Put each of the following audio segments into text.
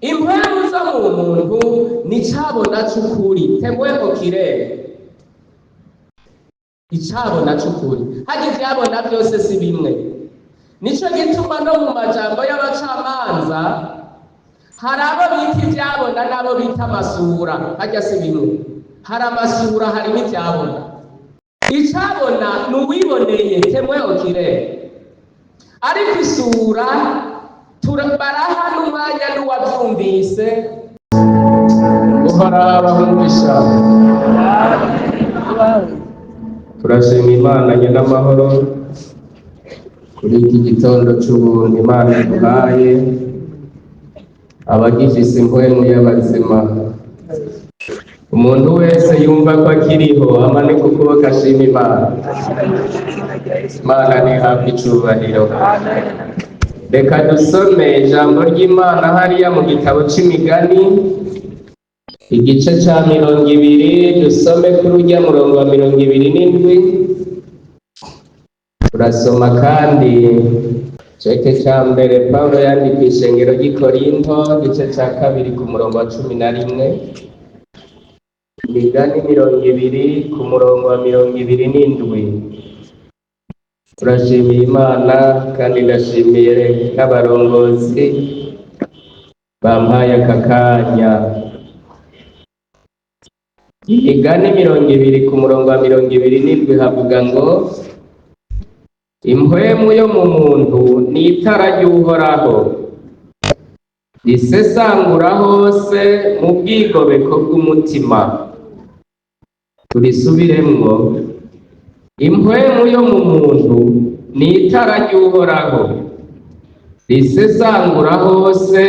impwemu zo mu muntu ni cabona c'ukuri temweko kirere icabona c'ukuri hagize ivyabona byose si bimwe. Nico gituma no mu majambo y'abacamanza hari abo bita ivyabona n'abo bita amasura, harya si bimwe. Hari amasura hari n'ivyabona. Icabona ni uwiboneye temweko kirere, ariko isura baraha n'umwanya n'uwavyumvise uharaba humvisha. Turashima Imana nyina amahoro kuri iki gitondo c'ubuntu Imana iduhaye abagifise impwemu y'abazima. Umuntu wese yumva ko akiriho amanika ukuboko ashima Imana. Imana nihabwe icubahiro. Reka dusome ijambo ry'Imana hariya mu gitabo c'Imigani igice ca 20, dusome kuri urya murongo wa 27. Turasoma kandi cete ca mbere Pawulo yandika ishengero ry'i Korinto igice ca 2 ku murongo wa 11. Imigani 20 ku murongo wa 27. Turashimiye Imana kandi ndashimiye n'abarongozi bampaye aka kanya. Imigani 20 ku murongo wa 27 havuga ngo impwemu yo mu muntu ni itara ry'Uhoraho risesangura hose mu bwigobeko bw'umutima. Turisubiremwo, impwemu yo mu muntu ni itara ry'Uhoraho risesangura hose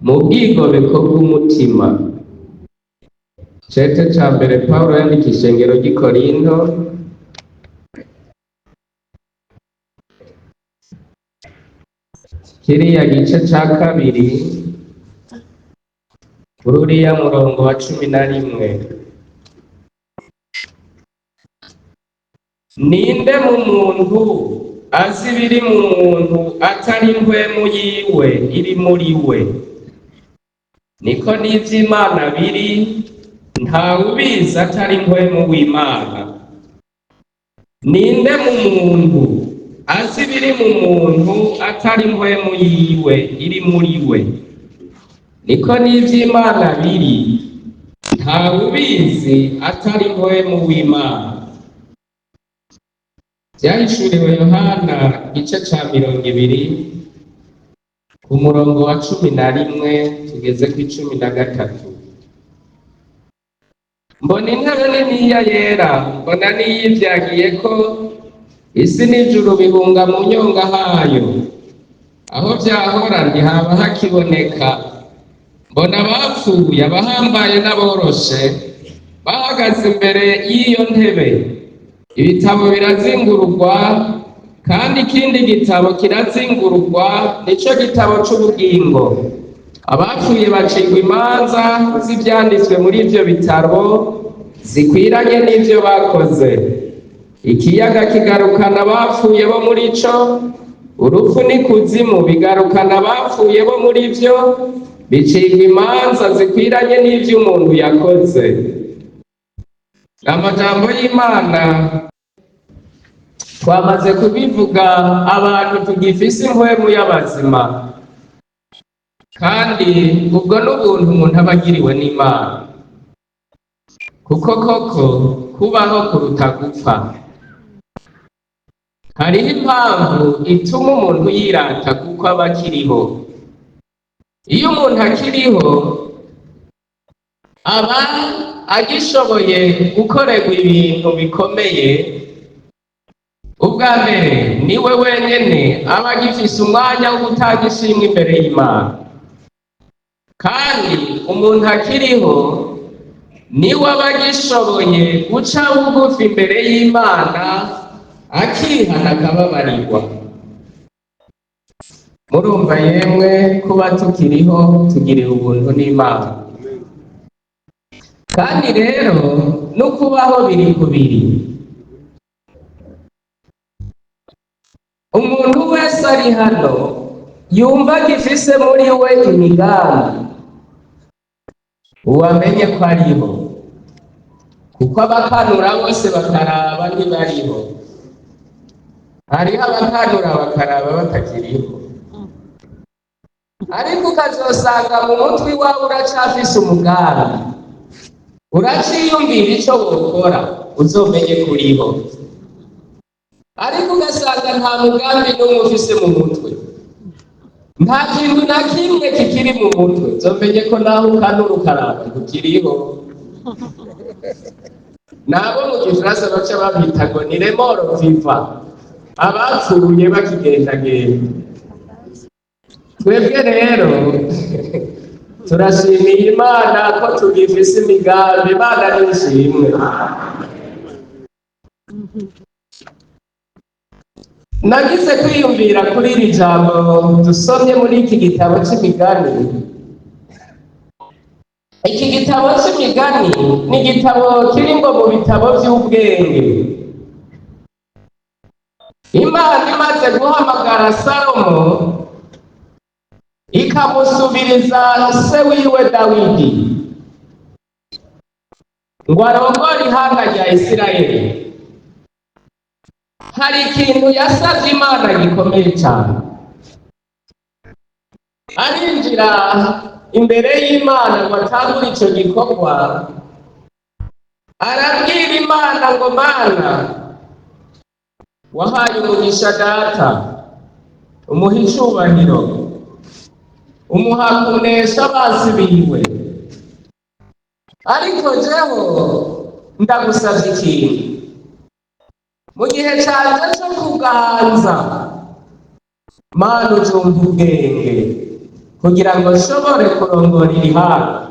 mu bwigobeko bw'umutima. Cete ca mbere Pawulo yandika ishengero ry'i Korinto kiriya gice ca 2 kuri uriya murongo wa 11. Ninde mu muntu azi ibiri mu muntu atari impwemu yiwe iri muri we? Niko n'ivy'Imana biri, ntawe ubizi atari impwemu w'Imana. Ninde mu muntu azi ibiri mu muntu atari impwemu yiwe iri muri we? Niko n'ivy'Imana biri, ntawe ubizi atari impwemu w'Imana. Vyahishuriwe Yohana igice ca 20 ku murongo wa 11 tugeze ku 13. Mbona intebe niniya yera, mbona n'iyivyagiye ko isi n'ijuru bihunga mu nyonga hayo. Aho vyahora ntihaba hakiboneka. Mbona abapfuye, abahambaye n'aboroshe bahagaze imbere y'iyo ntebe. Ibitabo birazingururwa, kandi ikindi gitabo kirazingururwa, nico gitabo c'ubugingo. Abapfuye bacirwa imanza z'ivyanditswe muri ivyo bitabo zikwiranye n'ivyo bakoze. Ikiyaga kigarukana abapfuye bo muri co, urupfu n'ikuzimu bigarukana abapfuye bo muri vyo, bicirwa imanza zikwiranye n'ivyo umuntu yakoze. Amajambo y'Imana twamaze kubivuga, abantu tugifise impwemu y'abazima, kandi ubwo n'ubuntu umuntu aba agiriwe n'Imana, kuko koko kubaho kuruta gupfa. Hariho impamvu ituma umuntu yirata kuko aba akiriho. Iyo umuntu akiriho aba agishoboye gukorerwa ibintu bikomeye. Ubwa mbere niwe wenyene aba agifise umwanya wo gutanga ishimwe imbere y'Imana, kandi umuntu akiriho niwe aba agishoboye guca bugufi imbere y'Imana akihana akababarirwa. Murumva yemwe kuba tukiriho tugirira ubuntu n'Imana. Kandi rero no kubaho biri kubiri. Umuntu wese ari hano yumva gifise muri we imigambi, uwamenye ko ariho, kuko abakanura bose bakaraba ntibariho. Hariho abakanura bakaraba batakiriho, ariko ukazosanga mu mutwe wawe uracafise umugambi, uraciyumvira ico wokora, uzomenye kuriho. Ariko ugasanga nta mugambi n'umwe ufise mu mutwe, nta kintu na kimwe kikiri mu mutwe, uzomenye ko naho ukanura ukaraba ntukiriho. Nabo mu Gifaransa baca babita ngo ni les morts vivants, abapfuye bakigendagenda. Twebwe rero turashimiye Imana ko tugifise imigambi. Imana nishimwe. Nagize kwiyumvira kuri iri jambo dusomye muri iki gitabo c'imigani. Iki gitabo c'imigani ni igitabo kirimwo mu bitabo vy'ubwenge. Imana imaze guhamagara Salomo ikamusubiriza se wiwe Dawidi ngo arongore ihanga rya Isirayeli, hari ikintu yasavye Imana gikomeye cane. Arinjira imbere y'Imana ngo atangure ico gikorwa, arabwira Imana ngo Mana, wahaye umugisha data, umuha icubahiro, umuha kunesha abansi biwe, ariko jeho ndagusavye ikintu. Mu gihe canje co kuganza, Mana ujumpa ubwenge kugira ngo nshobore kurongora iri hanga.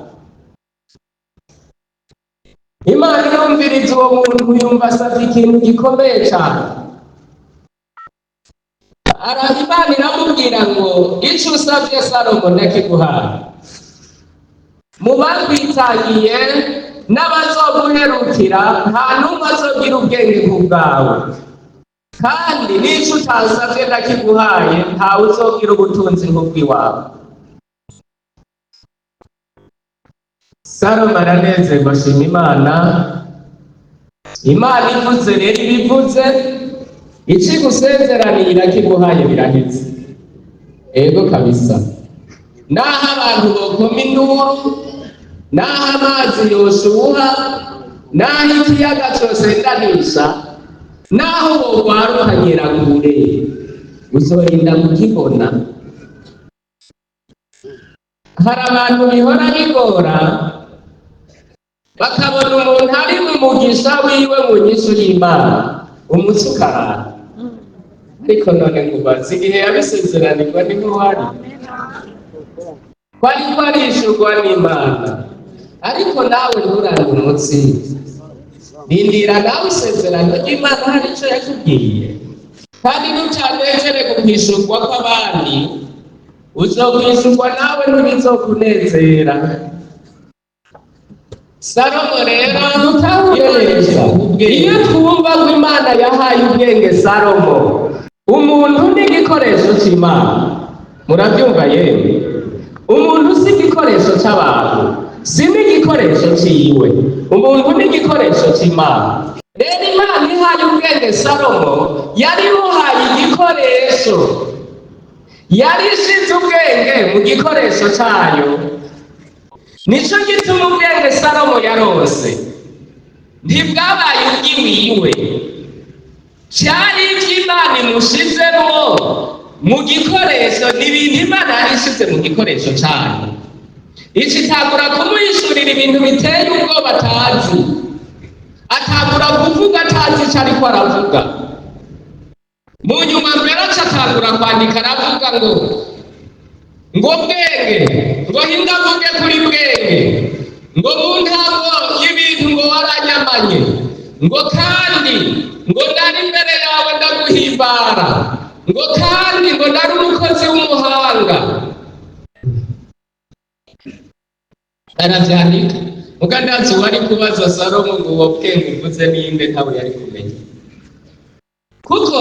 Imana irumviriza uwo muntu yumva asavye ikintu gikomeye cane. Imana iramubwira ngo ico usavye Salomo ndakiguhaye. Mu bakwitangiye n'abazoguherukira nta n'umwe azogira ubwenge ku bwawe, kandi n'ico utasavye ndakiguhaye ntawe uzogira ubutunzi nk'ubwiwawe. Salomo aranezerwa, ashima Imana. Imana ivuze rero ibivuze, ico igusezeraniye irakiguhaye biraheze. Ego kabisa. Naho abantu bokoma induru, naho amazi yoshuha, naho ikiyaga cosendanisha, naho bogwara ukanyeragure, uzorinda kukibona. Hari abantu bihora bigora bakabona umuntu ari mu mugisha wiwe mu nyishu y'Imana, umutsi ukarara. Ariko none ngubaza, igihe yabisezeranirwa niho wari, kwari kwarishurwa n'Imana. Ariko nawe nturane umutsi, rindira nawe isezerano ry'Imana hari ico yakubwiye. Kandi ntucanezere kukwishurwa kw'abandi, uzokwishurwa nawe ntibizokunezera. Salomo rero iyo twumva ko Imana yahaye ubwenge Salomo, umuntu ni igikoresho c'Imana. Murabyumva yewe? Umuntu si igikoresho c'abantu, si n'igikoresho ciwe. Umuntu ni igikoresho c'Imana. Rero Imana ihaye ubwenge Salomo, yari imuhaye igikoresho, yari ishize ubwenge mu gikoresho cayo. Nico gituma ubwenge Salomo yarose ntibwabaye ubwiwiwe, cyari ivy'Imana imushizemwo mu gikoresho. N'ibintu Imana yari ishize mu gikoresho cayo. Ico itagura kumuyishurira ibintu biteye ubwoba atazi, atagura kuvuga atazi ico ariko aravuga. Mu nyuma mbere aca atagura kwandika, aravuga ngo bwenge, ngo hindavuge kuri bwenge, ngo mu ntango y'ibintu ngo waranyamanye, ngo kandi ngo nari imbere yawe ndaguhimbara, ngo kandi ngo nari umukozi w'umuhanga. Aravyandika. Mukandazi wari kubaza Salomo ngo uwo bwenge uvuze ninde, ntawe yari kumenya, kuko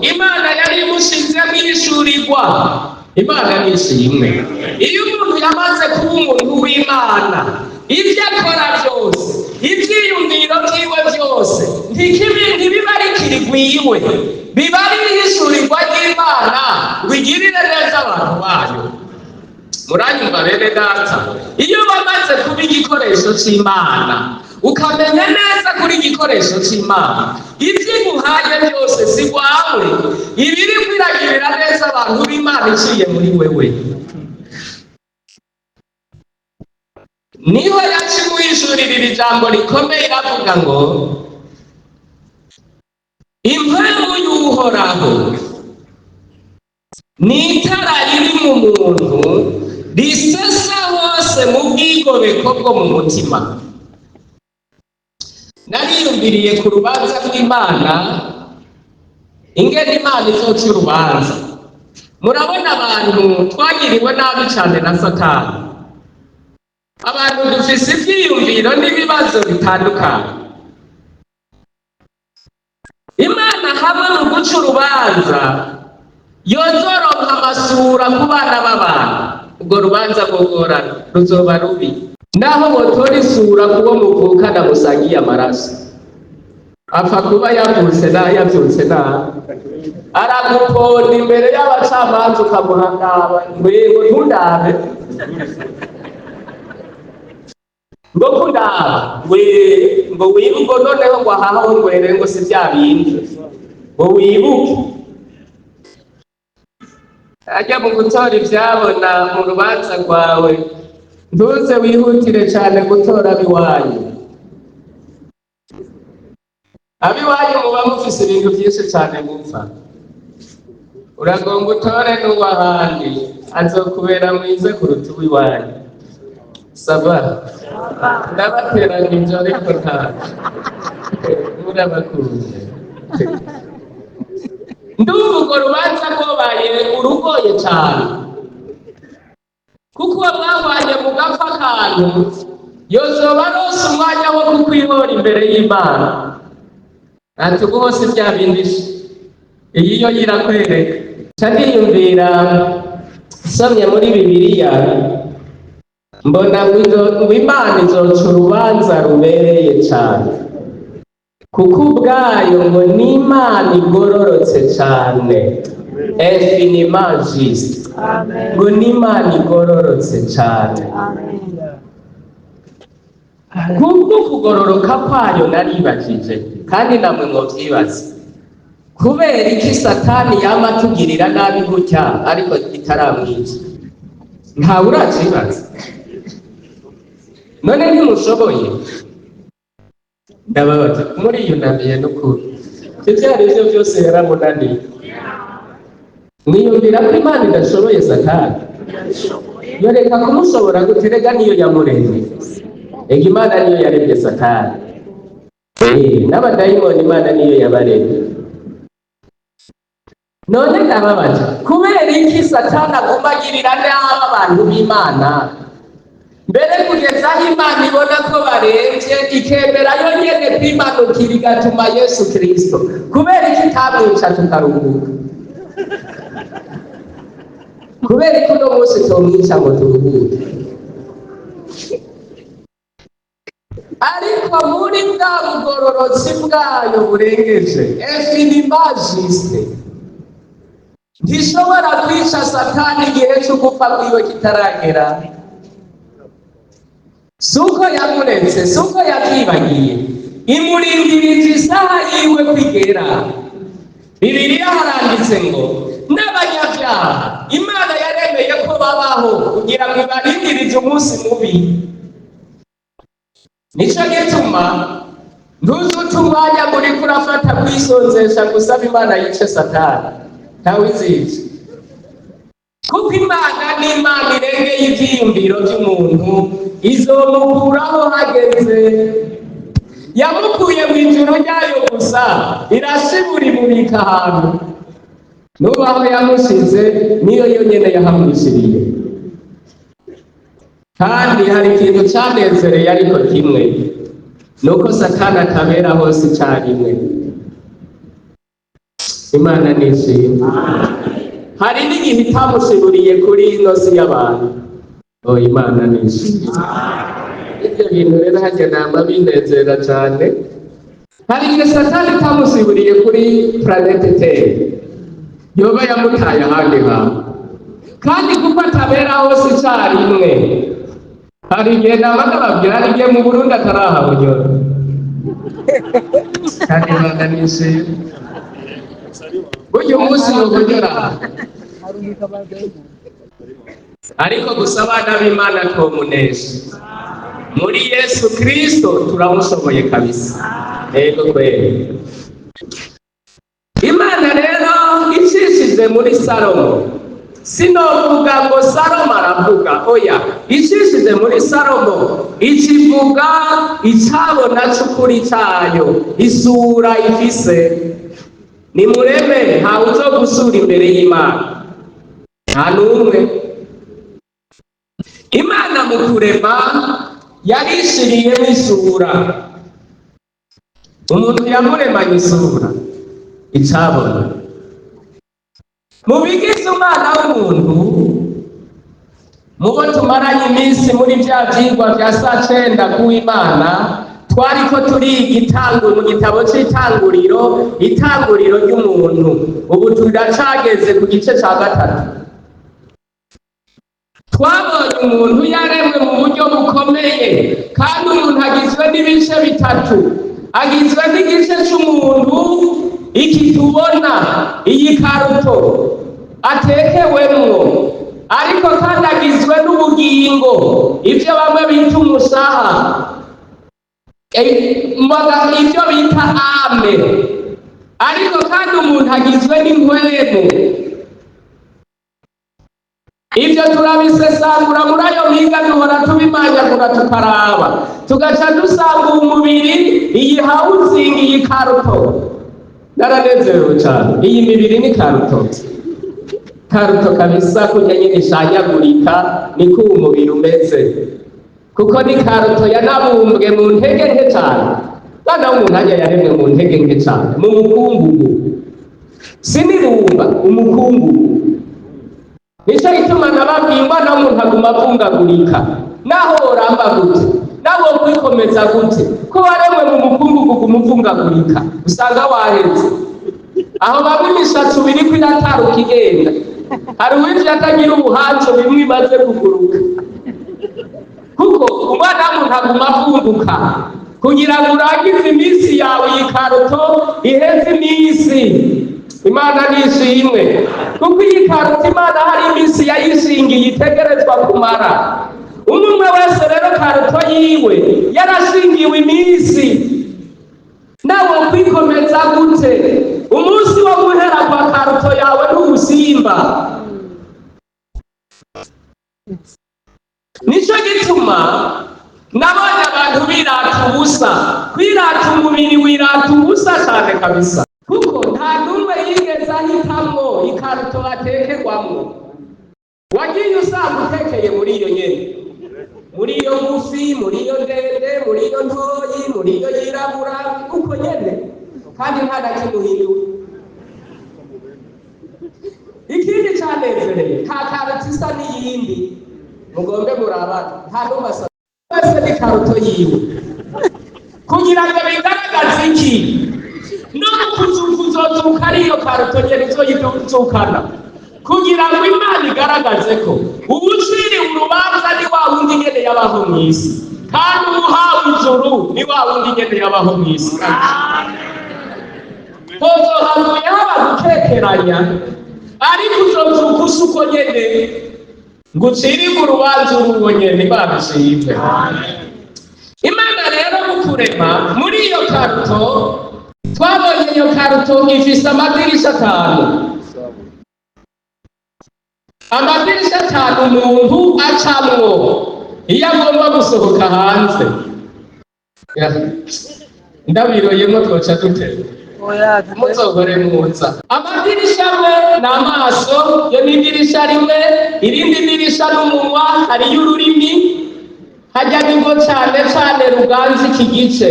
Imana yari imushizemo ishurirwa Imana nishimwe. Iyo umuntu yamaze kuba umuntu w'Imana, ibyo akora byose, ibyiyumviro byiwe byose ntibiba ari kirigwiwe, biba ari ihishurirwa ry'Imana bigirire neza abantu bayo. Muranyumva bene data? Iyo bamaze kuba igikoresho cy'Imana, ukamenya neza kuri igikoresho cy'Imana, ibyo iguhaye byose si wawe, ibiri kwiragirira neza abantu b'Imana iciye muri wewe. Niho yacimuhishurira ijambo rikomeye iravuga ngo impemu y'Uhoraho ni itara riri mu muntu risesa hose mu bwigobeko bwo mu mutima. Nariyumviriye ku rubanza rw'Imana, ingene Imana izoca urubanza. Murabona abantu twagiriwe nabi cyane na Satani, abantu dufise ibyiyumviro n'ibibazo bitandukanye. Imana hamwe mu guca urubanza yozoronka amasura ku bana b'abantu, ubwo rubanza rwogorana ruzoba rubi. Naho botora isura kuwo muvukana musangiye amaraso, apfa kuba yavyutse araguponda imbere y'abacamanza ukamuhangaba ngwego ntundabe ngo kundaba ngo wibuke noneho ngo ahaho ngwere ngo si bya bindi ngo wibuke. Ajya mu gutora ibyabona mu rubanza rwawe, ntuze wihutire cyane gutora abiwanyu. Abiwanyu muba mufise ibintu byinshi cyane mupfa. Uragomba utore n'uwahandi azokubera mwiza kuruta uwiwanyu. Saba ndabateranije ariko murabakunze. Ndumva urwo rubanza rwabaye urugoye cyane, kuko mwahwanye mu gapfa kanyu yozoba arose umwanya wo kukwihora imbere y'Imana. Ati ubu hose bya bindi iyi yo yirakwereka. Ndiyumvira nsomye muri Bibiliya, mbona ngo Imana izoca urubanza rubereye cyane, kuko ubwayo ngo ni Imana igororotse cyane, infiniment juste, ngo ni Imana igororotse cyane. Kubwo kugororoka kwayo naribakije, kandi namwe mwovyibaza, kubera iki Satani yama atugirira nabi gutya ariko itaramwica? Ntawe urakibaza? None ntimushoboye? Ndababaza, muriyunamiye n'ukuri, ivyo ari byo byose yaramunaniye. Mwiyumvira ko Imana idashoboye Satani? Yoreka kumushobora gute? Rega niyo yamuremye. Ega Imana niyo yaremye Satani. N'abadayimoni Imana niyo yabaremye. None ndababaza, kubera iki Satani aguma agirira nabi abantu b'Imana, mbere kugeza aho Imana ibona ko barembye ikemera yo nyene kwimanukira igatuma Yesu Kristo? Kubera iki itamwica tukaruhuka? Kubera iki uno munsi tomwica ngo turuhuke? Ariko muri bwa bugororotsi bwayo burengeje, infiniment juste, ntishobora kwica Satani igihe cyo gupfa kwiwe kitaragera. Suko yamuretse, suko yatwibagiye, imurindirije isaha yiwe kwigera. Bibiliya haranditse ngo n'abanyabyaha Imana yaremeye ko babaho kugira ngo ibarindirize umunsi mubi. Nico gituma ntuzuta umwanya muri kurafata kwisonzesha gusaba Imana yice Satani, ntawizica. Kuko Imana ni Imana irengeye ivyiyumviro by'umuntu, izomukuraho hageze. Yamukuye mu ijuru ryayo gusa, irashibura imubika ahantu. Nubaho yamushize niyo yonyene yahamwishiriye. Kandi hari ikintu cyanezereye ariko kimwe, nuko Satani atabera hose icyarimwe. Imana nishimwe. hari n'igihe itamushiburiye kuri ino si y'abantu. Imana nishimye. Ibyo bintu rero hajya namba binezera cyane. Hari igihe Satani itamusiburiye kuri planete Terre, yoba yamutaye ahandi hantu, kandi kuko atabera hose icyarimwe. Hari igihe nabaga babwira, hari igihe mu Burundi atarahabonyora. Kandi Imana nishimye. Uyu munsi yobonyora, ariko gusa abana b'Imana twomunesha muri Yesu Kristo, turamushoboye kabisa. Ego kweli. Imana rero icishije muri Salomo, sinovuga ngo Salomo aravuga, oya, icishije muri Salomo ikivuga icabona c'ukuri cayo, isura ifise. Nimureme, ntawe uzogusura imbere y'Imana, nta n'umwe. Imana mu kurema yarishiriyemo isura. Umuntu yamuremanye isura, icabona. Mu bigize umwana w'umuntu, mubo tumaranye iminsi muri bya vyigwa vya saa 9 kuw'Imana, twariko turiga mu gitabo c'itanguriro, itanguriro ry'umuntu. Ubu turacageze ku gice ca 3. Twabonye umuntu yaremwe mu buryo bukomeye, kandi umuntu agizwe n'ibice bitatu. Agizwe n'igice c'umuntu, iki tubona, iyi karuto atekewemwo, ariko kandi agizwe n'ubugingo, ivyo bamwe bita umusaha, ivyo bita ame, ariko kandi umuntu agizwe n'impwemu. Ivyo turabisesangura muri ayo miga, duhora tubimanyagura tukaraba, tugaca dusanga umubiri, iyi housing, iyi karuto. Naranezerewe cyane, iyi mibiri ni karuto. Karuto kabisa, kurya nyine ishanyagurika, niko umubiri umeze. Kuko ni karuto yanabumbwe mu ntege nke cyane. Bana w'umuntu ajya yaremwe mu ntege nke cyane, mu mukungugu. Sinirumba, umukungugu. Nico gituma nababwiye umwana w'umuntu aguma avungagurika. Naho woramba gute, naho kwikomeza gute, ko waremwe mu mukungugu kumuvungagurika, usanga waheze. Aho bamwe imishatsi biriko irataruka igenda, hari uwinjiye atagira ubuhanzo, bimwe imaze kuguruka. Kuko umwana w'umuntu aguma avunguka kugira ngo urangize iminsi yawe, iyi karuto iheze iminsi. Imana nishimwe, kuko iyi karuto Imana hari iminsi yayishingiye itegerezwa kumara. Umwe wese rero karuto yiwe yarashingiwe iminsi. Nawe kwikomeza gute, umunsi wo guhera kwa karuto yawe n'ubusimba. Nico gituma nabonye abantu birata ubusa. Kwirata umubiri wirata ubusa cyane kabisa, kuko nta n'umwe yigeze ahitamwo ikaruto atekerwamwo. Wagiye usanga utekeye muri iyo nyene, muri iyo ngufi, muri iyo ndende, muri iyo ntoyi, muri iyo yirabura, uko nyene, kandi nta na kimwe uhindura. Ikindi canezereye, nta karuto isa n'iyindi. Mugombe murabana, nta n'umwe asa wese ni karuto yiwe. Kugira ngo bigaragaze iki? No kuzozuka ariyo karuto nyene izoyizukana, kugira ngo Imana igaragaze ko ubuciri urubanza ni wa wundi nyene yabaho mw'isi, kandi umuhawe ijuru ni wa wundi nyene yabaho mw'isi. Hozohavuye haba gukekeranya, ariko uzozuka usa uko nyene, ngo ucirirwe urubanza uruwo nyene. Imana ishimwe. Imana rero mu kurema muri iyo karuto, twabonye iyo karuto ifise amadirisha 5. Amadirisha 5 umuntu acamwo iyo agomba gusohoka hanze. Ndabiroyemo twoca dutera muzogore muza. Amadirisha amwe ni amaso, yo ni idirisha rimwe. Irindi dirisha n'umunwa, hariyo ururimi, hajya nigo cyane cyane ruganza iki gice,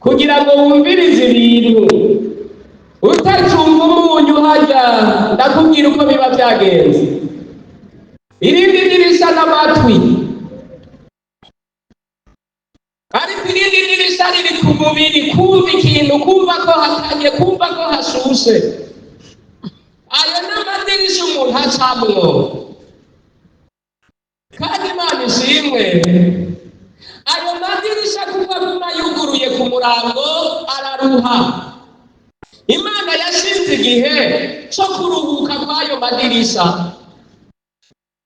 kugira ngo wumvirize ibintu utacumva umunyu harya ndakubwira uko biba byagenze. Irindi dirisha n'amatwi, ariko irindi dirisha riri ku mubiri, kumva ikintu, kumva ko hakanye, kumva ko hashushe. Ayo n'amadirisha umuntu acamwo. Kandi Imana ishimwe, ayo madirisha kuko aguma yuguruye ku murango araruha. Imana yashinze igihe cyo kuruhuka kw'ayo madirisha.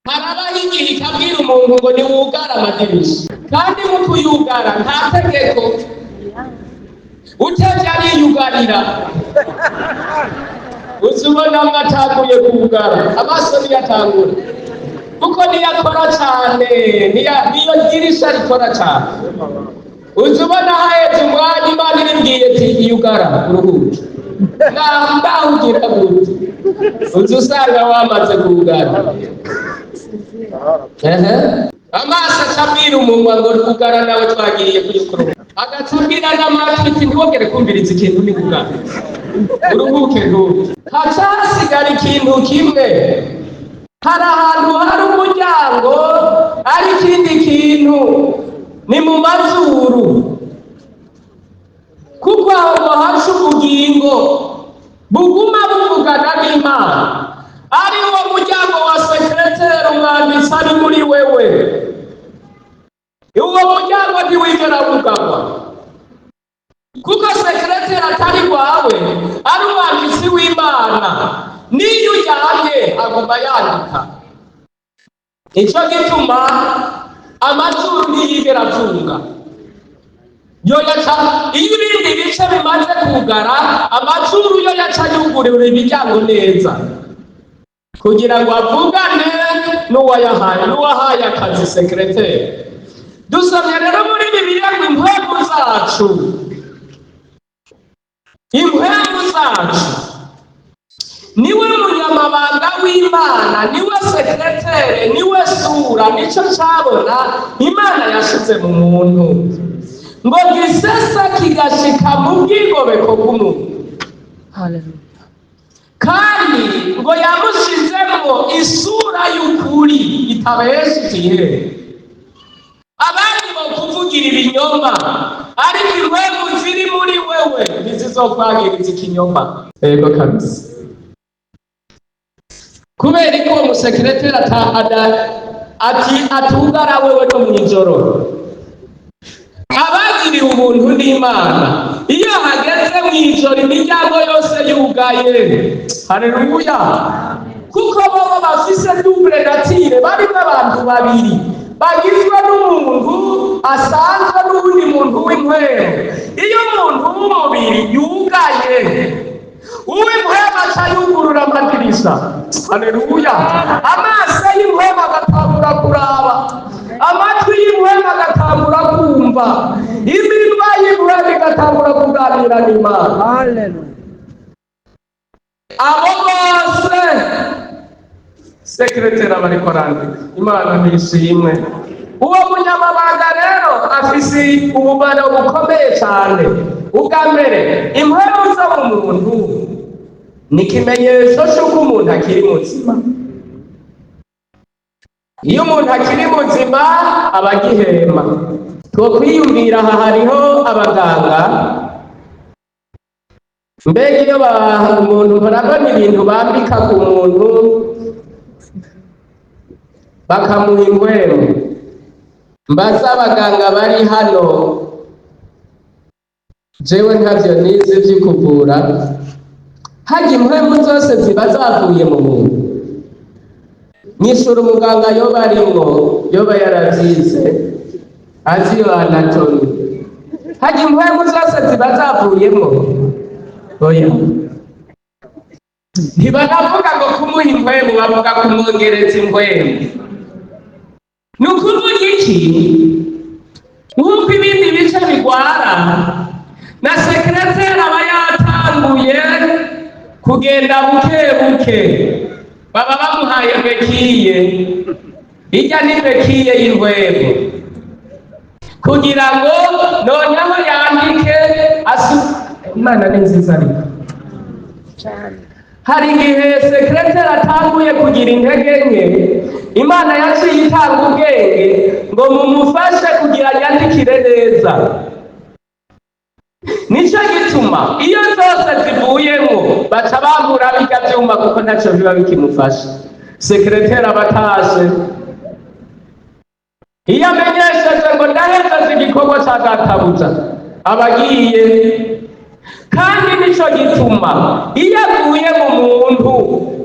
Harabaho igihe ikabwira umuntu ngo niwugara amadirisha, kandi mu kuyugara nta tegeko, utevye ariyugarira. Uzubona mwatanguye kugara, amaso niyatangura, kuko niyakora cane, niyo dirisha rikora cane. Uzubona haheze umwanya Imana irimbwiye ati iyugara uruhuke, ngaho ugira gute, uzusanga wamaze kugara. Amaso acabwira umunwa ngo kugara nawe twagiriye kuyikora, agacabwira n'amatwi ati ntiwongere kumviriza ikintu ni kugara, uruhuke ntuke. Hacasigara ikintu kimwe, hari ahantu hari umuryango, ari ikindi kintu ni mu mazuru, kuko aho ngo haca ubugingo buguma buvugana n'Imana. Ari wo muryango wa sekreteri umwanditsi ari muri wewe. Uwo muryango ntiwigera wugagwa, kuko sekreteri atari wawe, ari umwanditsi w'Imana. Niyo ujyanye aguma yandika. Nico gituma amazuru ntiyigera afunga. Iyo ibindi bice bimaze kugara, amazuru yo yaca yugurura imiryango neza, kugira ngo avugane n'uwahaye akazi sekreteri. Dusomye rero muri Bibiliya ngo impwemu zacu niwe munyamabanga w'Imana, niwe sekreteri, niwe sura, nico cabona Imana yashize mu muntu ngo gisesa kigashika mu bwigobeko bw'umuntu. Haleluya. Kandi ngo yamushizemo isura y'ukuri itabeshitiye. Abandi bo kuvugira ibinyoma, ariko impwemu ziri muri wewe ntizizokwagiriza ikinyoma. Ego kabisa. Kubera ko umusekreteri atugara wewe no mw'ijoro, abagiriye ubuntu n'Imana iyo hageze mw'ijoro imiryango yose yugaye. Haleluya. Kuko baba bafise double nature, barimo abantu babiri bagizwe n'umuntu asanzwe n'undi muntu w'impwemu. Iyo umuntu w'umubiri yugaye, uw'impwemu aca yugurura amadirisha. Haleluya. Amaso y'impwemu agatangura kuraba, amatwi y'impwemu agatangura kumva, iminwa y'impwemu igatangura kuganira n'Imana. Haleluya. Abo bose sekreteri abariko arandika. Imana nishimwe. Uwo munyamabanga rero afise ububano bukomeye cyane. Ubwa mbere, impwemu zo mu muntu ni ikimenyetso cy'uko umuntu akiri muzima. Iyo umuntu akiri muzima aba agihema. Twokwiyumvira aha hariho abaganga, mbega iyo umuntu barabona ibintu bambika ku muntu bakamuha impwemu. Mbaza abaganga bari hano, jewe ntavyo nize vy'ukuvura, harya impwemu zose ziba zavuye mu muntu? Nishura umuganga yoba arimwo, yoba yaravyize, azi iyo anatomi. Harya impwemu zose ziba zavuyemwo? Oya. Ntibanavuga ngo kumuha impwemu, bavuga kumwongereza impwemu. Nukuvuga iki? Nk'uko ibindi bice bigwara, na sekreteri aba yatanguye kugenda buke buke. Baba bamuhaye bekiye, ijya ni bekiye y'impwemu, kugira ngo noneho yandike Imana ni nziza ariko. hari igihe sekreteri atanguye kugira intege nke, Imana yaciye itanga ubwenge ngo mumufashe kugira yandikire neza. Nico gituma iyo zose zivuyemo baca bambura bijya vyuma kuko ntaco biba bikimufasha. Sekreteri abatashe iyo amenyesheje ngo ndahejeje igikorwa ca databuja abagiye. Kandi nico gituma iyo aguye mu muntu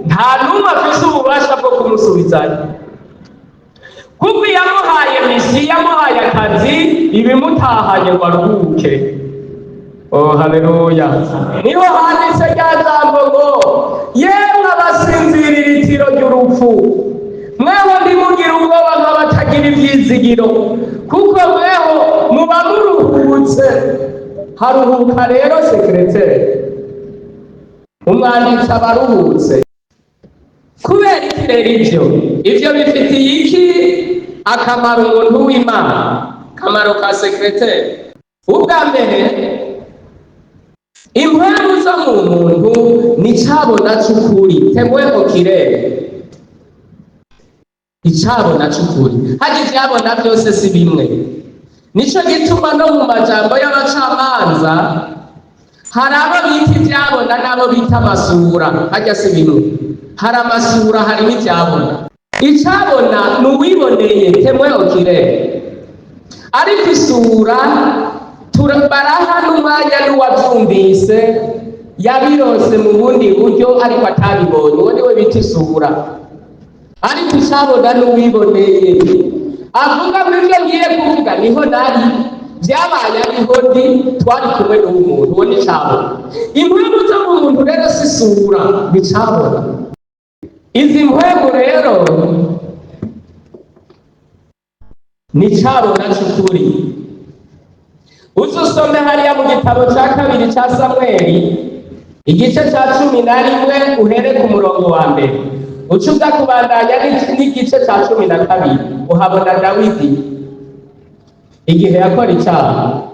nta numwe afise ububasha bwo kumusubizayo, kuko yamuhaye misi, yamuhaye akazi, ibimutahanye ngo aruhuke. Oh, haleluya! Niho handitse rya jambo ngo yemwe abasinzirira itiro ry'urupfu, mweho ntimugire ubwoba nk'abatagira ivyizigiro, kuko mweho muba muruhutse. Haruhuka rero sekreteri, umwanditsi aba aruhutse. Kubera iki rero ivyo bifitiye iki akamaro umuntu w'Imana? Akamaro ka sekreteri, ubwa mbere impwemu zo mu muntu ni icabona c'ukuri, temwe mu kirere, icabona c'ukuri. Hagize ivyabona vyose si bimwe. Nico gituma no mu majambo y'abacamanza hari abo bita ivyabona n'abo bita amasura. Harya si bimwe, hari amasura, hari n'ivyabona. Icabona ni uwiboneye, temwe okirere, ariko isura baraha n'umwanya n'uwavyumvise yabirose mu bundi buryo ariko atabibonye, uwo niwe bita isura. Ariko icabona n'uwiboneye, avuga ngo ivyo ngiye kuvuga niho nari, vyabaye ariho ndi, twari kumwe n'umuntu, uwo ni icabona. Impwemu zo mu muntu rero si isura, ni icabona. Izi mpwemu rero ni icabona c'ukuri. Uzusome hariya mu gitabo ca kabiri ca Samweli, igice ca 11 uhere ku murongo wa mbere, uca uza kubandanya n'igice ca 12, uhabona Dawidi igihe yakora icaha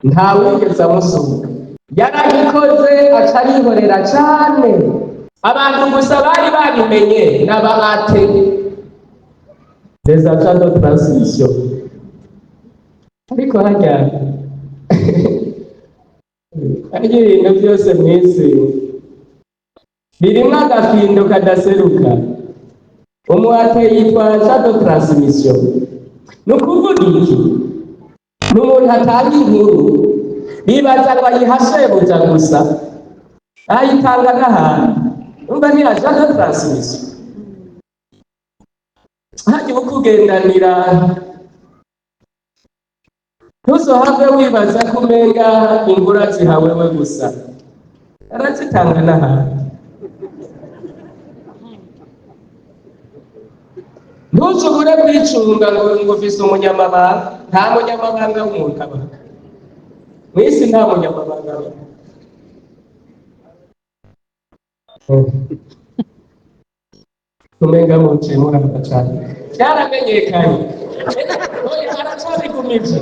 ntawigeze amusura, yarabikoze aca arihorera cane. Abantu gusa bari babimenye n'abahate, des agents de transmission. Ariko harya harya ibintu vyose mw'isi birimwo agafindo kadaseruka. Umuhate yitwa agent de transmission. Ni ukuvuga iki? Ni umuntu atanga inkuru, bibaza ngo ayiha shebuja gusa, ayitanga n'ahantu. Umva ni agent de transmission. Harya ukugendanira ntuzohave wibaza ko umenga ingura zihawe we gusa, arazitanga n'ahantu. Ntushobore kwicunga ngo ufise umunyamabanga. Nta munyamabanga w'umuntu aba mw'isi, nta munyamabanga aba. Umenga muciye muramba cane, vyaramenyekanye. Aracabigumije,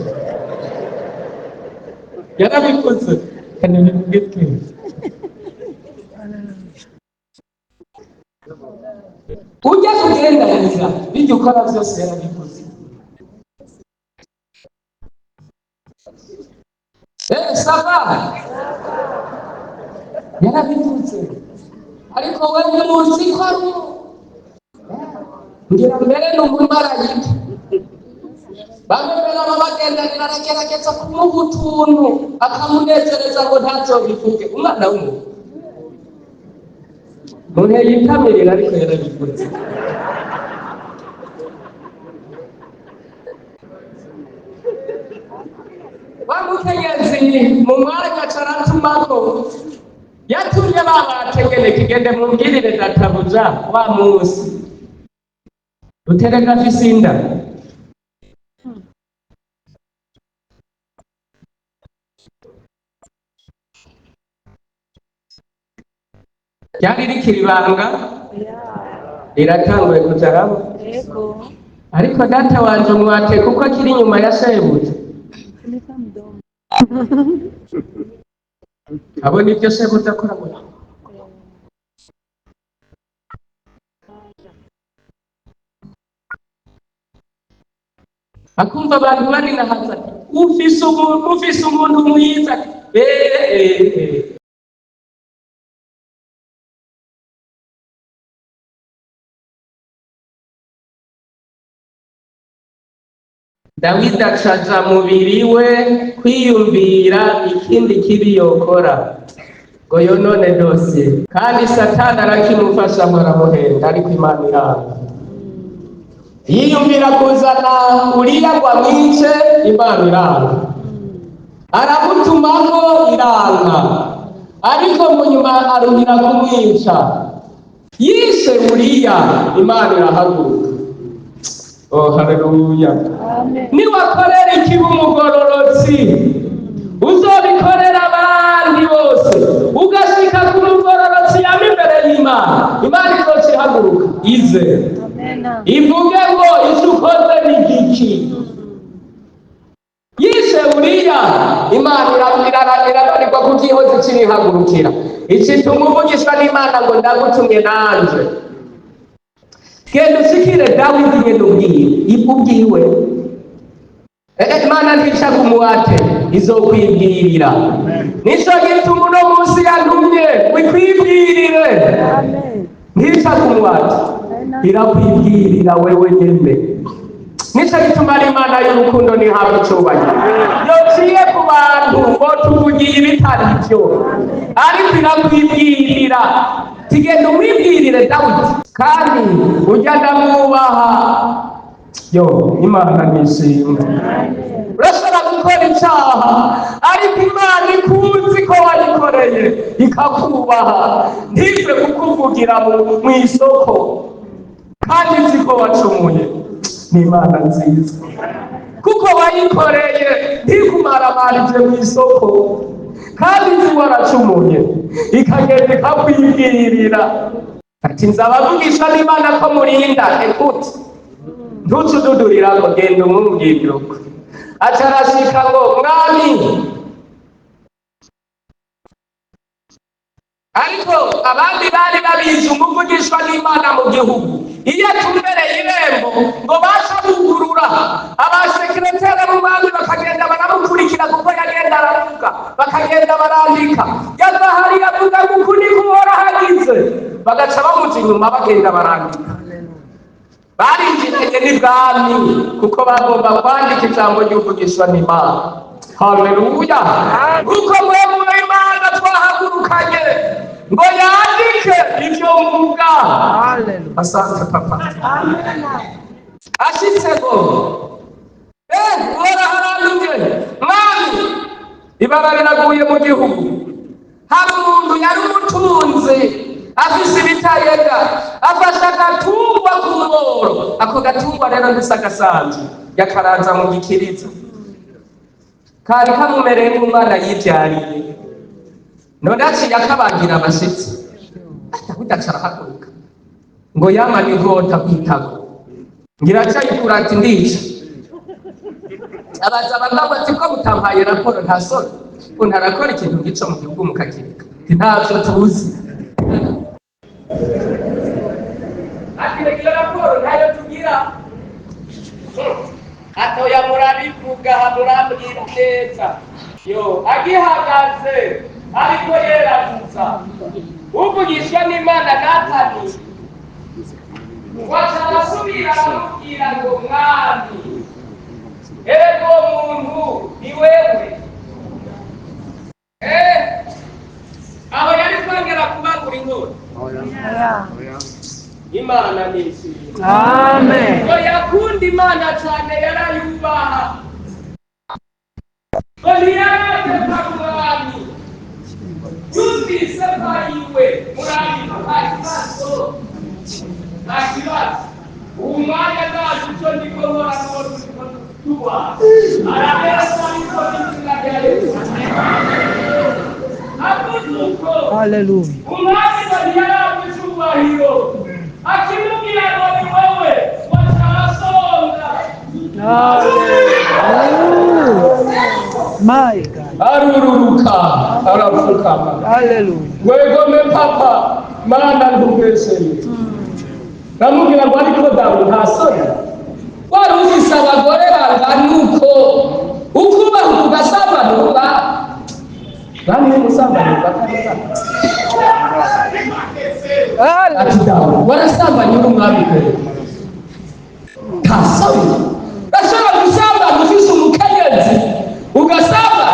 yarabikoze kandi bivuge twese. Ujya kugendaniza bijya ukora vyose yarabikoze. Sava yarabikoze, ariko we ntimuzi ko ari ngira mbere n'umumarayika. Bamwe baba bagendanira aragerageza kumuha utuntu akamunezereza ngo ntacyo bivuge. Umwana w'umuntu umuntu yitamirira, ariko yarabikoze. Bamukenyezi mu mwanya caratumako yatumye babategene kigende mumbwirire databuja wa musi uterega afise inda. Ryari rikiri ibanga, riratanguye kujaramo. Ariko data wanje umwate kuko akiri inyuma ya shebuja. Abo nivyo shebuja akora gutya. akumva abantu bari nahaza ufise umuntu mwiza Dawidi acaja mubiri we kwiyumvira ikindi kibi yokora ngo yonone dosiye, kandi Satani arakimufasha aramuhenda, ariko Imana iranga. Yiyumvira kuzana Uriya ngo amwice, Imana iranga. Aramutumako, iranga, ariko mu nyuma aruhira kumwica. Yishe Uriya, Imana irahaguruka. Oh, haleluya. Amen. Niwakorera ikibi umugororotsi, uzobikorera abandi bose, ugashika ku mugororotsi yama imbere y'Imana, Imana izokihaguruka ize ivuge ngo icyo ukoze ni igiki. Yishe Uriya, Imana irabarirwa ku gihozi kirihagurukira, icituma uvugishwa n'Imana ngo ndagutumye nanje. Genda ushikire Dawidi ngendo ubwiwe. Imana ntica kumuwate, izokwibwirira. Nico gituma uno munsi yantumye wikwibwirire. Ntica kumuwate, irakwibwirira wewe nyene. Nico gituma ari Imana y'urukundo ntihabwa icubahiro. Yociye ku bantu ngo tuvugiye ibitari byo, ariko irakwibwirira. Tigenda umwibwirire Dawidi, kandi ujya ndamwubaha. Yo, Imana nishimwe. Urashobora gukora icyaha, ariko Imana ikuzi ko wayikoreye ikakubaha, ntize kukuvugira mu isoko, kandi nzi ko wacumuye. Ni Imana nziza, kuko wayikoreye ntikumaramaje mu isoko, kandi nzi waracumuye, ikagenda ikakwibwirira ati nzabavugisha n'Imana ko murinda. Ekuti ntucududurira ngo genda umwumvire uko. Aca arashika ngo mwami, ariko abandi bari babizi umuvugishwa n'Imana mu gihugu. Iyo atumbereye irembo ngo basha bugurura, abasekreteri b'umwami bakagenda baramukurikira kuko yagenda aravuga, bakagenda barandika. Yazahari yavuga ngo ukuri kuhora hagize, bagaca bamuca inyuma bagenda barandika. Barinjiranye n'ibwami kuko bagomba kwandika ijambo ry'uvugishwa n'Imana. Haleluya. Kuko mwebwe Imana twahagurukanye ngo yandike ivyo mvuga. Asante papa. Ashitsego ora haraluye mwami, ibara riraguye mu gihugu. Hari umuntu yari umutunzi, afise ibitayega, afasha agatungwa ku mworo. Ako gatungwa rero ntisagasanzwe, yakaranza mu gikiriza, kari kamumereye nk'umwana yivyariye. None aciye akabagira abashitsi, Dawidi aca arahaguruka ngo yamane inkota kw'itako, ngira aca yikura ati ndica. Abaza abagabo ati ko mutampaye raporo nta soni, ngo ntarakora ikintu gico mu gihugu mukakireka, ntavyo tuzi. Ati iyo raporo ntayo tugira. Atoya murabivuga, murambwira neza. Yo agihagaze ariko yeraguza, uvugishwa n'Imana Natani waca arasubira aramubwira ngo mwami, ego muntu ni wewe. Aho yari kwongera kubagura inkota. Imana nishimye. Amen. Ngo yakunda Imana cyane, yarayubaha. Ngo ntiyarate mwami, yumvise bayiwe murabiha ikibazo, nta kibazo. Umwanya ntazi icyo ndiko nkora tuba arahera ariko n'izina Yesu. Avuduko. Haleluya. Umwanya yarawe cyubahiro, akimubwira ngo ni wowe wacarasonga. My God. Arururuka, arapfukama. Haleluya. Wegome papa, Mana ntubeseye. Namubwira ngo ariko Dawidi nta soni, wari ufise abagore bangahe ati Dawudi warasambanye n'umwami kwe kasabi bashaka gusambana ufise umukenyezi ugasamba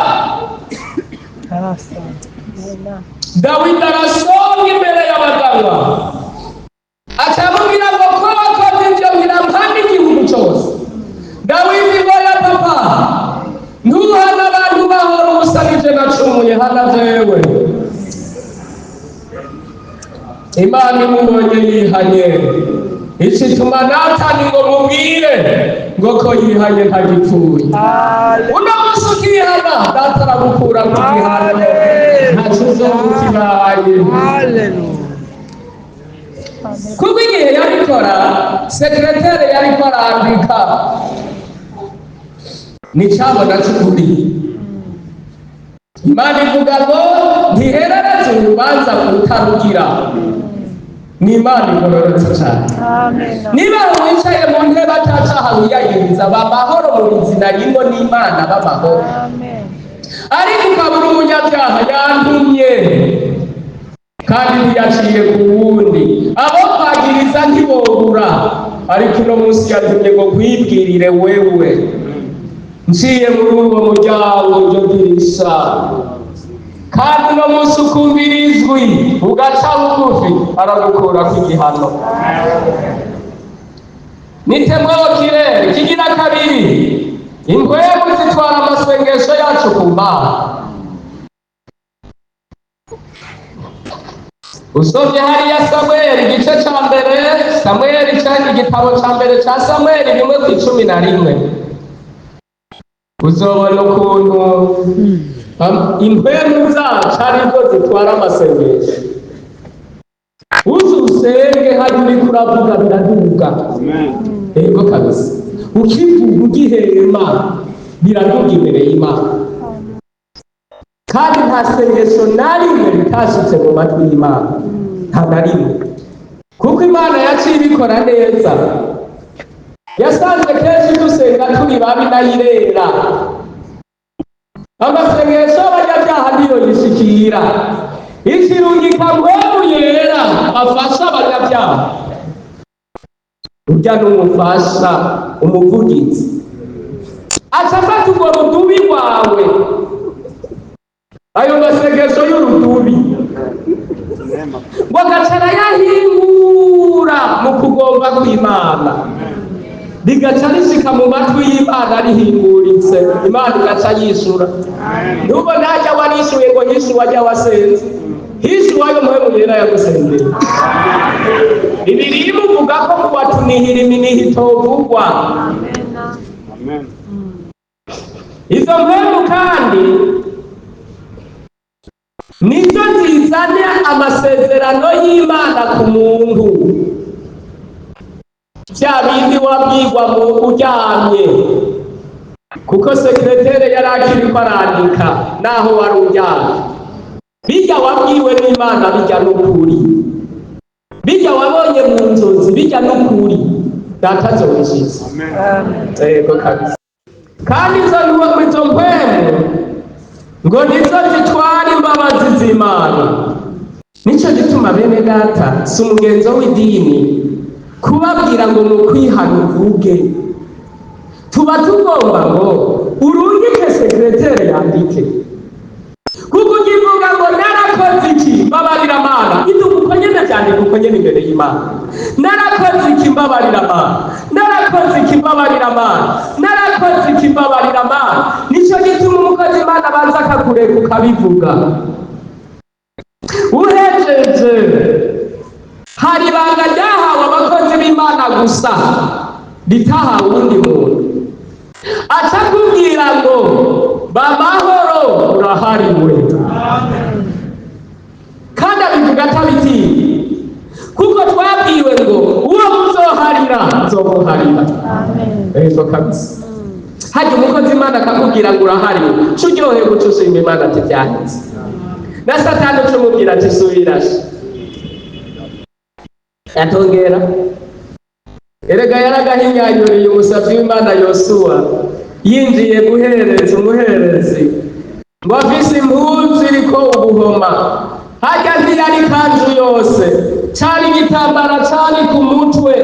Dawidi arasonga imbere y'abaganga akamubwira ngo ko wakoze ibyo ngira mpande igihugu cyose. Dawidi ngo ya papa ntuhana abantu bahora umusabije nacumuye hana jewe. Imana imubonye yihanye icituma Natani ngo mubwire ngo ko yihanye ntagipfuye. Uno munsi ukihana Data aragukura mu gihano ntaco uzomukibaye. Kuko igihe yarikora sekreteri yariko arandika nicabona c'ukuri. Imana ivuga ngo ntiherereze urubanza kutarugira. Ni Imana igororotse cyane. Niba wicaye mu ntebe atacaha wiyagiriza bamahoro mu izina y'ingo n'Imana b'amahoro. Ariko ukabura umunyabyaha yantumye kandi ntiyaciye ku wundi, abo kwagiriza ntibobura, ariko uno munsi yatumye ngo kwibwirire wewe nciye muri uwo muryango ryo dirisha, kandi uno munsi ukumvira ijwi ugaca bugufi aragukura ku gihano. Nitemweho kirere kigira kabiri, ingwegu zitwara amasengesho yacu ku Mana. Usomye hariya Samweli igice ca mbere, Samweli cari igitabo ca mbere ca Samweli 1:11, uzobona ukuntu impwemu zacu arizo zitwara amasengesho. Uzusenge hari uriko uravuga biraduga. Ego kabisa, ukivuga ugihema biraduga imbere y'Imana, kandi nta sengesho na rimwe ritashitse mu matwi y'Imana, nta na rimwe, kuko Imana yaciye ibikora neza. Yasanze kenshi dusenga turi babi nayirera, amasengesho y'abanyabyaha niyo yishikira, ikirungika mpwemu yera afasha abanyabyaha. Urya n'umufasha umuvugizi aca afata urwo rudubi rwawe, ayo masengesho y'urudubi ngo agaca arayahingura mu kugomba kw'Imana, rigaca rishika mu matwi y'Imana rihinguritse, Imana igaca yishura. Nubona hajya warishuye ngo hishu wajya wasenze, hishu wayo mpwemu yera yagusengera. Bibiliya imuvuga ko mu batunihira iminiho itovugwa. Amen. Izo mpwemu kandi nizo zizana amasezerano y'Imana ku muntu, bya bindi wabwirwa mu uryamye, kuko sekreteri yari akiriko arandika naho wari uryamye. Bijya wabwiwe n'Imana bijya n'ukuri, bijya wabonye mu nzozi bijya n'ukuri, Data azobishiza. Ego kabisa. Kandi izo mpwemu ngo nizo zitwara imbabazi z'Imana. Nico gituma bene Data si umugenzo w'idini kubabwira ngo ni ukwihana uvuge. Tuba tugomba ngo urungike sekreteri yandike, kuko ukivuga ngo narakoze iki mbabarira Mana, iduka nyene cyane kuko nyene imbere y'Imana. Narakoze iki mbabarira Mana, narakoze iki mbabarira Mana, narakoze iki mbabarira Mana. Nico gituma umukozi Imana baza akakureka ukabivuga. Uhejeje hari ibanga ryahawe abakozi b'Imana gusa, ritahawe undi muntu. Aca kubwira ngo bamahoro urahariwe. Kandi abivuga atabitinya, kuko twabwiwe ngo uwo muzoharira nzomuharira. Ego kabisa. Hajya umukozi Imana akakubwira ngo urahariwe, curyohe guca ushima Imana ati byahise. Na Satani ucumubwira ati subirashe, yatongera. Erega yaragahinyanyuriye umusavyi w'Imana Yosuwa, yinjiye guhereza umuherezi ngo afise impuzu iriko ubuhoma, hajya ntiyari kanzu yose, cari igitambara cari ku mutwe,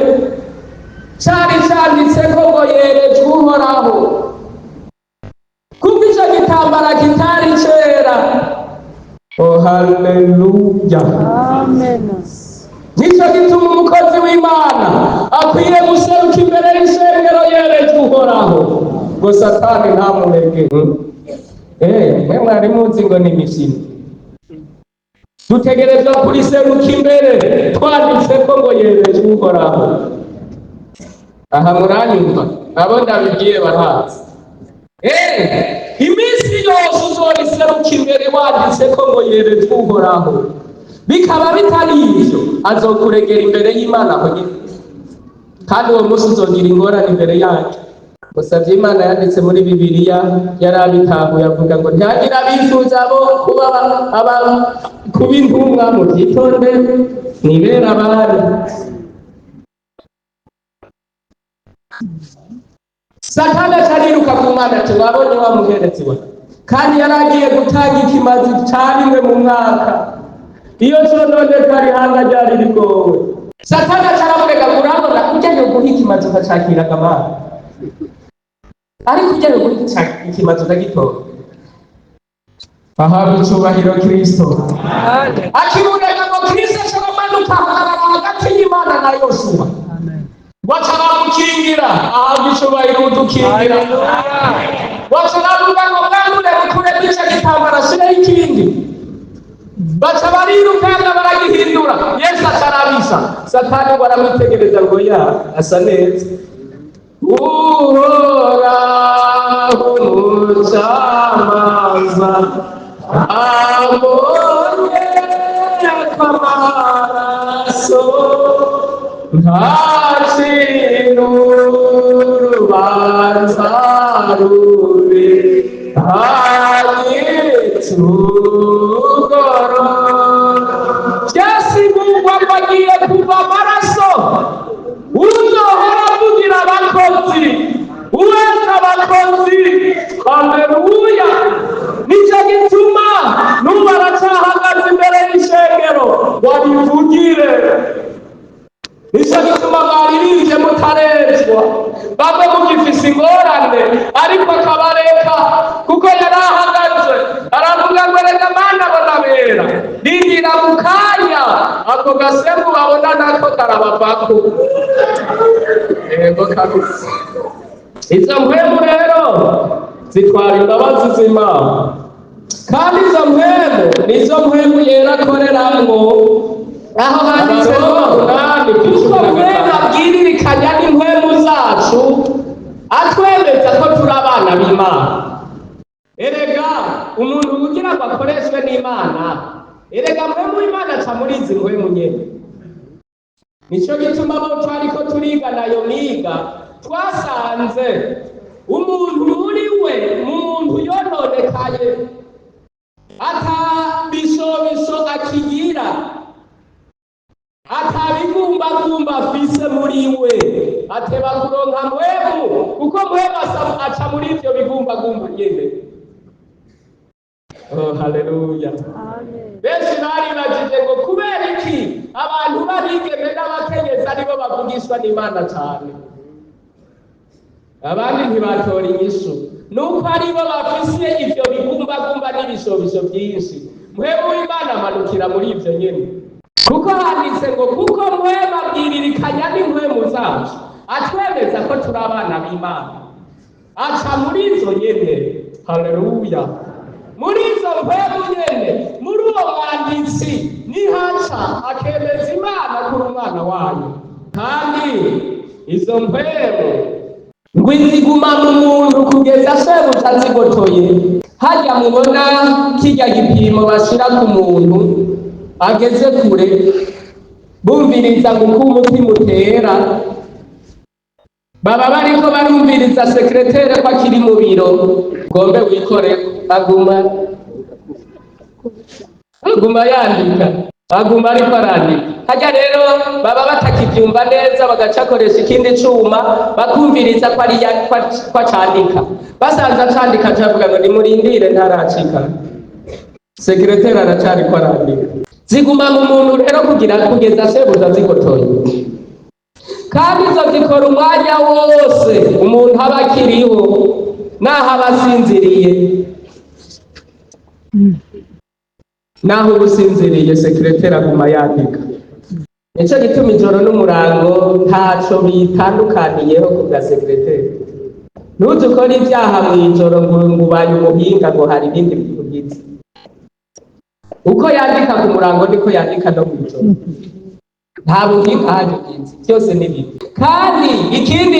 cari canditseko ngo yerejwe Uhoraho. Kuko ico gitambara kitari cera. Oh, haleluya, amen. Nico gituma umukozi w'Imana akwiye guseruka imbere y'ishengero yerejwe Uhoraho, ngo Satani ntamureke. Mwe mwari muzi ngo ni imikino. Dutegerezwa kuriseruka imbere twanditseko ngo yerejwe Uhoraho. Aha muranyumva? Abo ndabibwiye barahazi. Iminsi yose uzoriseruka imbere wanditseko ngo yerejwe Uhoraho, bikaba bitari ivyo, azokuregera imbere y'Imana aho nyene, kandi uwo munsi uzogira ingorane imbere yacu. Musavye Imana yanditse muri Bibiliya yarabitahuye avuga ngo ntihagira abifuza bo kuba intumwa, muvyitonde nibera abari. Satani atariruka ku Mana ati wabonye wa muherezi we, kandi yaragiye gutanga ikimazi ca rimwe mu mwaka. Iyo none kari hanga ryari rigowe, Satani acaramurega murabona kurya yo guha ikimazi ukacakira akamana, ariko kurya yo guha ikimazi ukagitora. Ahabwa icubahiro Kristo. Akimurega ngo Kristo ashobamanuka hagati y'Imana na Yosuwa, wacaramukingira. Ahabwa icubahiro udukingira. Wacaravuga ngo mwandure mukure ico gitambara shireho ikindi, baca barirukanga baragihindura. Yesu acarabisa. Satani ngo aramwitegereza ngo ya asa neza. Uhoraho umucamanza abonye amaraso, ntacira urubanza rubi, ntanyitugoro. Vyasigurwa bagiye kuva amaraso, uzohora kugira abakozi, uweza abakozi. Haleluya. Nico gituma nuba aracahagaze imbere y'ishengero wabivugire. Nico gituma baririmbye mutarezwa, bamwe mugifise ingorane, ariko akabareka kuko yarahagaze aravuga ngo reka Mana bonabera rindira mu kanya ako gasembu babona nako karabavako. Yego kabisa. Izo mpwemu rero zitwara imbabazi z'Imana, kandi izo mpwemu nizo mpwemu yera akoreramwo. Aho handitseho kuko mwene abwiririkanya n'impwemu zacu, atwemeza ko turi abana b'Imana. Erega umuntu ugira ngo akoreshwe n'Imana, erega mpwemu w'Imana aca muri izi mpwemu nyene. Nico gituma abo twariko turiga nayo miga twasanze umuntu muri we, mu muntu yononekaye, ata bishobisho akigira, atabigumbagumba afise muri we, ateba kuronka mpwemu, kuko mpwemu aca muri ivyo bigumbagumba nyene. Oh, haleluya. Amen. Benshi baribajije ngo kubera iki abantu barigeme n'abakenyezi aribo bavugishwa n'Imana cyane, abandi ntibatora inyishu. Nuko aribo bafise ivyo bigumbagumba n'ibishobisho vyinshi. Mpwemu w'Imana amanukira muri ivyo nyene, kuko handitse ngo kuko mpwemu abwiririkanya n'impwemu zacu, atwemeza ko turi abana b'Imana, aca muri izo nyene. Haleluya. Muri izo mpwemu nyene, muri uwo mwanditsi nihaca akemeza Imana kuri umwana wayo. Kandi izo mpwemu ngo iziguma mu muntu kugeza shebuja zigotoye. Harya mubona kirya gipimo bashira ku muntu ageze kure, bumviriza ngo uko umutima utera, baba bariko barumviriza sekretere ko akiri mu biro, gombe wikore aguma yandika, aguma ariko arandika. Harya rero baba batakivyumva neza, bagacakoresha ikindi cuma bakumviriza ko ari ko acandika. Basanze acandika cavuga ngo nimurindire ntaracika, sekretere aracariko arandika. ziguma mu muntu rero kugeza shebuja zigotoye, kandi izo zikora umwanya wose umuntu aba akiriho naho aba asinziriye. Naho uba usinziriye sekreteri aguma yandika. Nicyo gituma ijoro n'umurango ntaco bitandukaniyeho ku bwa sekreteri. Ntuzi ukora ibyaha mw'ijoro ngo ubaye umuhinga ngo hari ibindi bikugize. Uko yandika ku murango niko yandika no mw'ijoro. Nta buhinga hagize, byose ni bibi. Kandi ikindi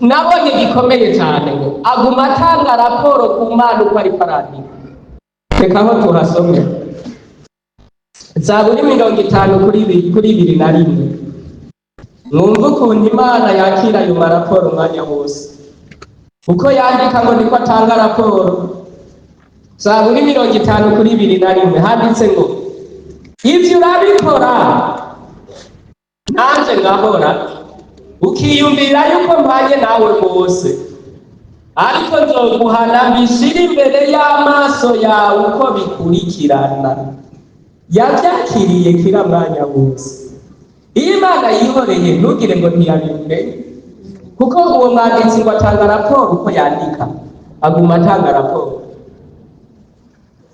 nabonye gikomeye cyane ngo aguma atanga raporo ku Mana uko ariko arandika. Reka aho tuhasomye Zaburi 50:21. Mwumva ukuntu Imana yakira ayo maraporo umwanya wose. Uko yandika ngo niko atanga raporo. Zaburi 50:21 handitse ngo ivyo urabikora nanje ngahora, ukiyumvira yuko mpanye nawe bose, ariko nzoguhana bishira imbere y'amaso yawe uko bikurikirana. Yavyakiriye kira mwanya wose. Iyo Imana yihoreye ntugire ngo ntiyabimenye, kuko uwo mwanditsi ngo atanga raporo uko yandika, aguma atanga raporo.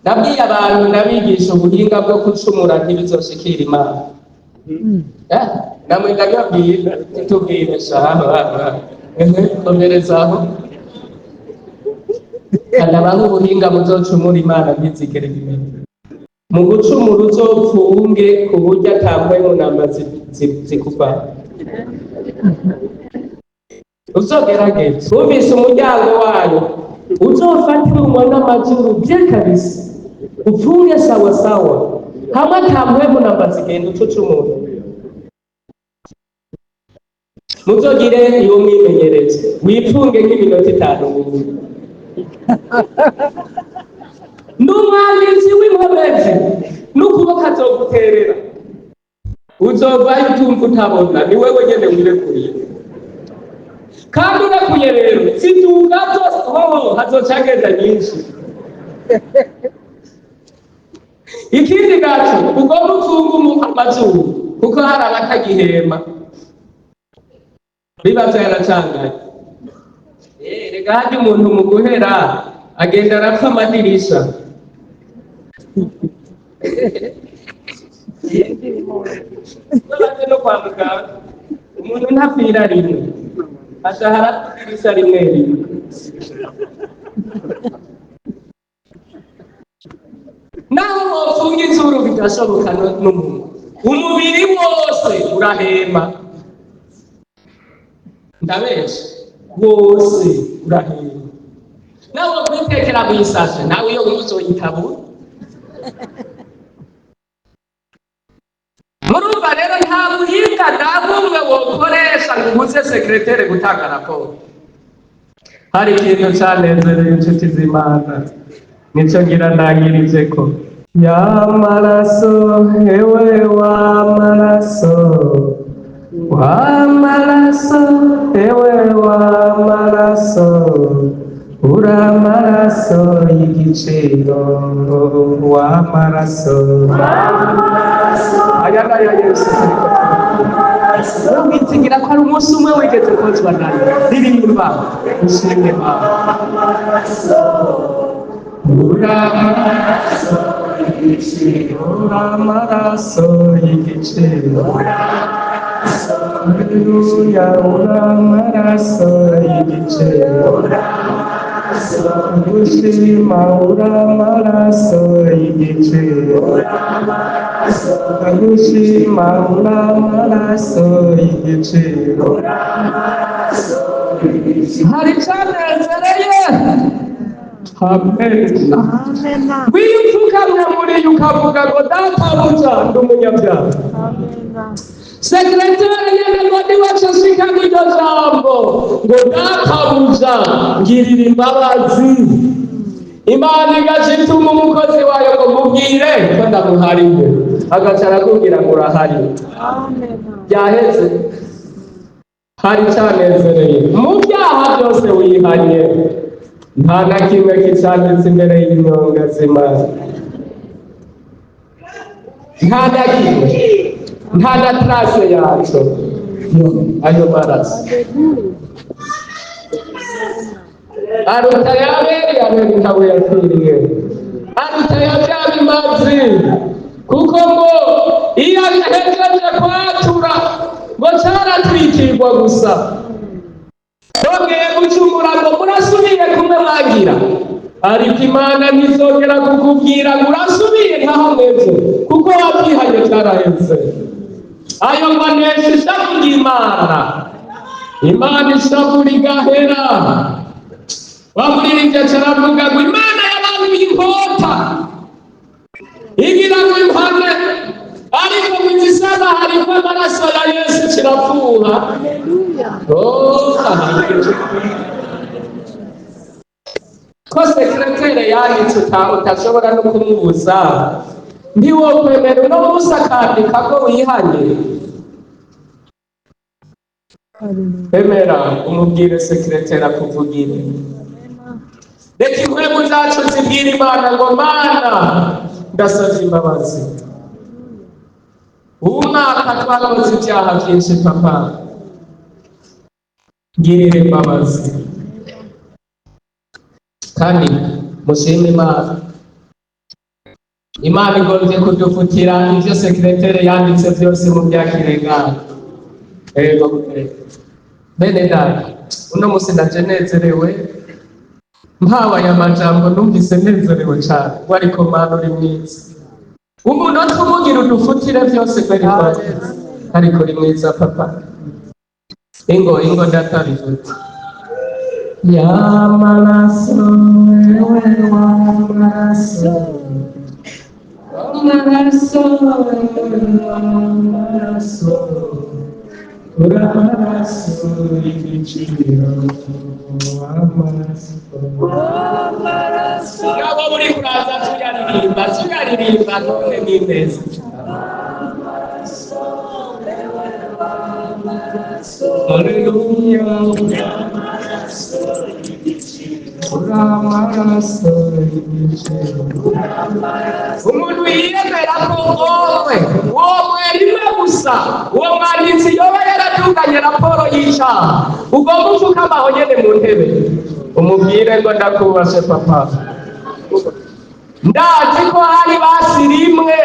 Nabwiye abantu ndabigisha ubuhinga bwo gucumura ntibizoshikira Imana. Namwe ndababwira tubwire shaha komerezaho. Kandi abantu ubuhinga muzocumura Imana ntizigere bimenya. Mu gucumura uzopfunge ku buryo atampwemu n'amazi zikuva. Uzogerageze wumvise umuryango wayo, uzofate umunwa n'amazuru bye kabisa, upfunge sawa sawa, hamwe atampwemu n'amazi genda ucucumura. Muzogire iyo mwimenyereze, wipfunge nk'iminota 5. N'umwanditsi w'inkomezi n'ukuboko azoguterera, uzovayo utumva utabona, ni wewe nyene wirekuriye. Kandi urekuye rero ziduga zose hazocagenda nyinshi. Ikindi gato ugomba utunga amazuru, kuko hari abatagihema. Bibaza yaracangaye. Rega haje umuntu mu guhera agenda arapfa amadirisha. No kwa muganga umuntu ntapfira rimwe, ashahara idirisa rimwe. Naho wofunga izuru bigashoboka n'umuntu, umubiri wose urahema. Ndabesha wose urahema. Nawe kwitekera mwisashe, nawe iyo uzoyitabura. Murumva rero nta buhinga nabumwe wokoresha ngo ubuze sekreteri gutanga raporo. Hari ikintu canezereye inshuti z'Imana, nico ngira ndangirije ko y'amaraso, ewe w'amaraso, w'amaraso, ewe w'amaraso, uramaraso y'igiciro, w'amaraso, ayana ya Yesu. Witingira ko ari umunsi umwe wigeze kozwa nayo, ririmba ushimwe Baba. Uramaraso y'igiciro, uramaraso y'igiciro, haleluya, uramaraso y'igiciro, gushima uramaraso y'igiciro, gushima uramaraso y'igiciro. Hari canezereye. Amen. Wiyupfukamye muri ukavuga ngo databuja ndi umunyabyaha. Sekretari y'abagodi wacu shikamo iryo jambo ngo databuja ngirira imbabazi. Imana igashituma umukozi wayo ngo mubwire ko ndamuhariye, agaca arakubwira ngo urahari. Byaheze. Hari canezereye mu byaha byose wihanye, nta na kimwe kicanditse imbere y'inyonga z'Imana. nta na kimwe, nta na trace yaco ayo maraso aruta yabere ntawe yapfiriye, aruta ya bimazi, kuko ngo iyo ahejeje kwatura ngo caratwikirwa gusa, bongeye gucumura ngo murasubiye kumwe mwagira, ariko Imana ntizongera kukubwira ngo urasubiye nkaho mweze, kuko wabyihanye caraheze. Ayo manesha ishavu ry'Imana, Imana ishavu rigahera. Wamuririmbye caravuga ngo Imana yabanduye inkota igira ngo impane, ariko mu gisaba hariko amaraso ya Yesu kirapfuha. Ko sekretere yanditse utashobora no kumubuza, ntiwokwemera uno munsi akandika ko wihanye. Emera umubwire sekretere akuvugire. Reka impwemu zacu zibwire Imana ngo Mana ndasavye imbabazi, uwu mwaka twakoze ibyaha byinshi papa, ngirire imbabazi. Kandi mushime Imana, Imana igomvye kudufutira ivyo sekretere yanditse vyose mu byakirengana. Bene data, uno musi ndaje nezerewe, mpawe aya majambo numvise nezerewe cane, wariko Mana uri mwiza. Umunota umugira udufutire vyose kweri kwari, ariko uri mwiza papa. Ingo ndatabivuze. Ya maraso, wewe wa maraso, maraso, maraso, maraso, igiciro, maraso. Nabo muri kuraza tuyaririmba none ni neza. Hallelujah. Umuntu yiyemera ko wowe rimwe gusa uwo mwanditsi yoba yaratunganye raporo y'icyaha, ugomba upfukamaho nyene mu ntebe umubwire ngo ndakubashe papa, ndazi ko hari basi rimwe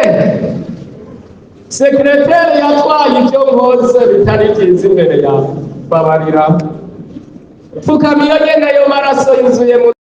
sekreteri yatwaye ibyo nkoze bitari byiza imbere yawe, babarira pfukamiyo nyene ayo maraso yuzuye mu